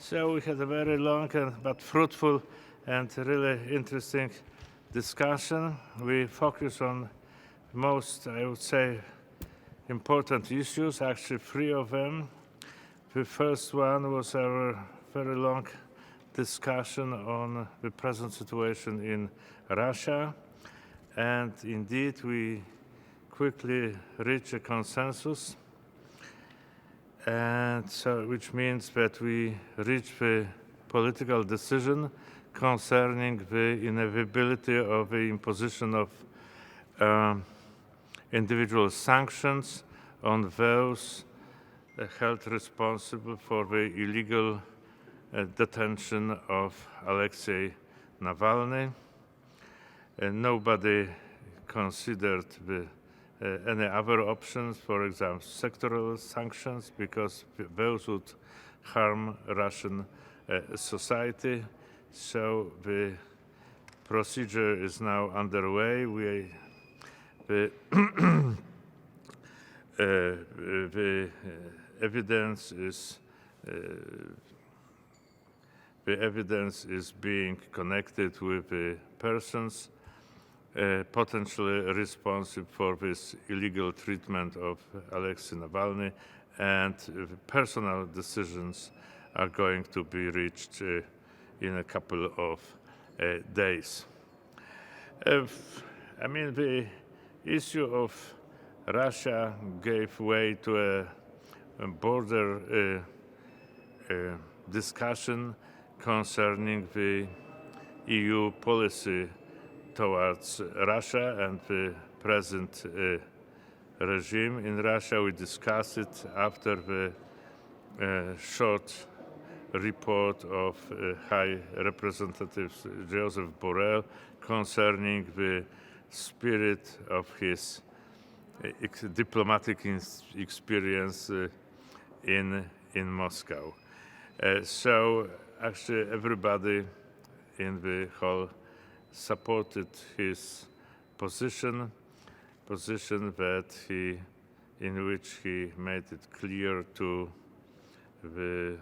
So we had a very long but fruitful and really interesting discussion. We focused on most, I would say, important issues, actually 3 of them. The first one was our very long discussion on the present situation in Russia. And indeed, we quickly reached a consensus, and so, which means that we reached the political decision concerning the inevitability of the imposition of individual sanctions on those held responsible for the illegal detention of Alexei Navalny. Nobody considered any other options, for example, sectoral sanctions, because those would harm Russian society. So the procedure is now underway. The evidence is being connected with the persons potentially responsible for this illegal treatment of Alexei Navalny, and personal decisions are going to be reached in a couple of days. The issue of Russia gave way to a broader discussion concerning the EU policy towards Russia and the present regime in Russia. We discussed it after the short report of High Representative Joseph Borrell concerning the spirit of his diplomatic experience in Moscow. So actually everybody in the hall supported his position in which he made it clear to the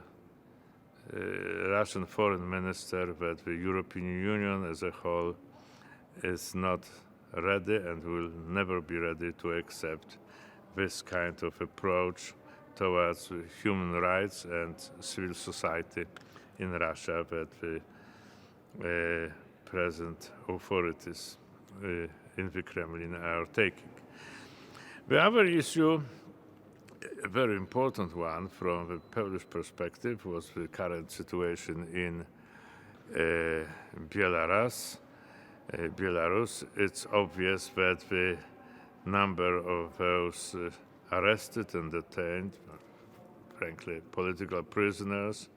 Russian foreign minister that the European Union as a whole is not ready and will never be ready to accept this kind of approach towards human rights and civil society in Russia that the present authorities in the Kremlin are taking. The other issue, a very important one from the Polish perspective, was the current situation in Belarus. It's obvious that the number of those arrested and detained, frankly, political prisoners,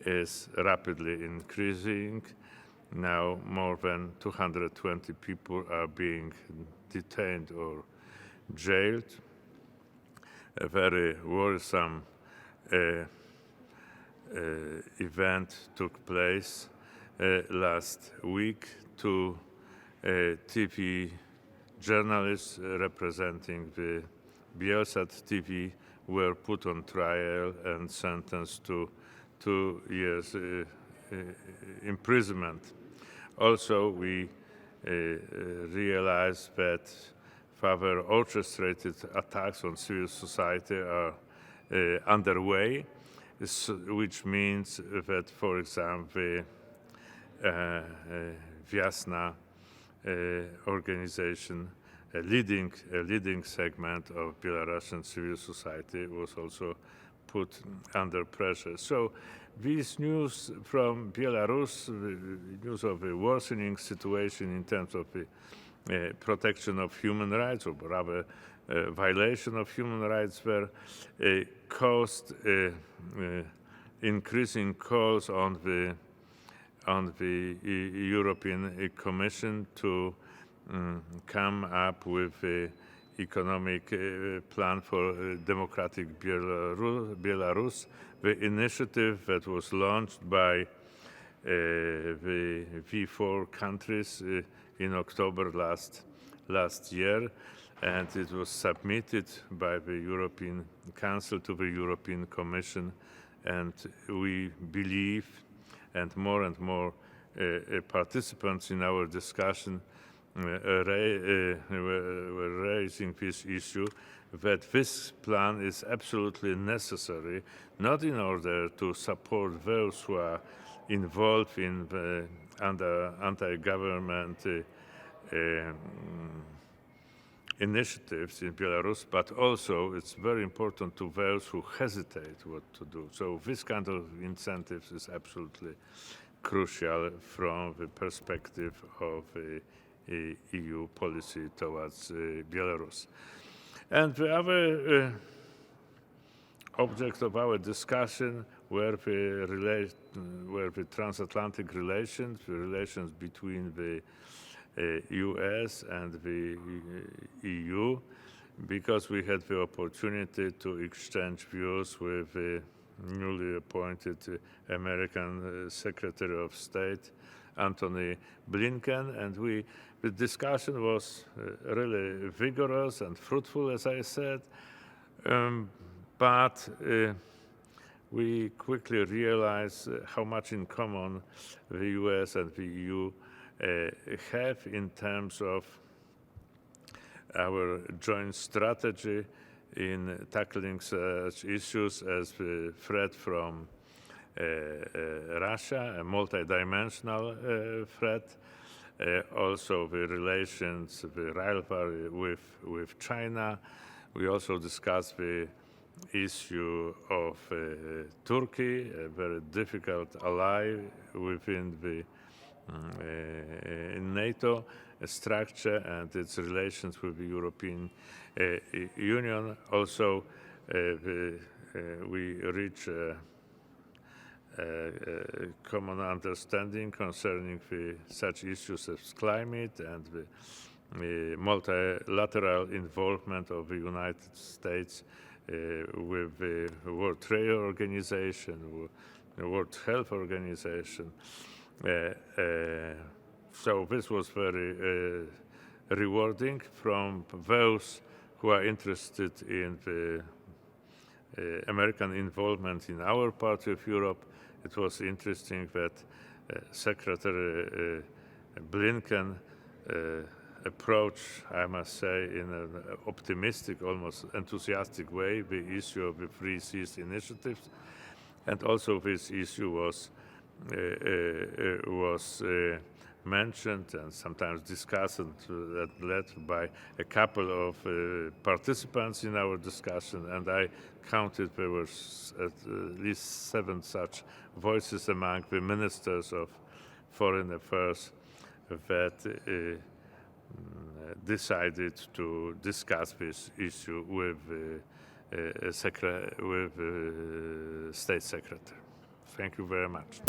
is rapidly increasing. Now more than 220 people are being detained or jailed. A very worrisome event took place last week. 2 TV journalists representing the Bielsat TV were put on trial and sentenced to 2 years imprisonment. Also, we realize that further orchestrated attacks on civil society are underway, which means that, for example, Vyasna organization, a leading segment of Belarusian civil society, was also put under pressure. So this news from Belarus, the news of a worsening situation in terms of the protection of human rights, or rather violation of human rights, were caused increasing calls on the European Commission to come up with a economic plan for democratic Belarus, the initiative that was launched by the V4 countries in October last year, and it was submitted by the European Council to the European Commission and we believe, and more participants in our discussion were raising this issue, that this plan is absolutely necessary, not in order to support those who are involved in the anti-government initiatives in Belarus, but also it's very important to those who hesitate what to do. So this kind of incentives is absolutely crucial from the perspective of EU policy towards Belarus. And the other object of our discussion were the transatlantic relations, the relations between the US and the EU, because we had the opportunity to exchange views with the newly appointed American Secretary of State, Antony Blinken, and the discussion was really vigorous and fruitful, as I said, but we quickly realized how much in common the US and the EU have in terms of our joint strategy in tackling such issues as the threat from Russia, a multidimensional threat, also the relations, the rivalry with China. We also discussed the issue of Turkey, a very difficult ally within the NATO structure and its relations with the European Union. Also, we reach common understanding concerning such issues as climate and the multilateral involvement of the United States with the World Trade Organization, the World Health Organization. So this was very rewarding from those who are interested in the American involvement in our part of Europe. It was interesting that Secretary Blinken approached, I must say, in an optimistic, almost enthusiastic way, the issue of the Free Seas initiatives. And also this issue was mentioned and sometimes discussed and led by a couple of participants in our discussion, and I counted there were at least 7 such voices among the ministers of foreign affairs that decided to discuss this issue with State Secretary. Thank you very much.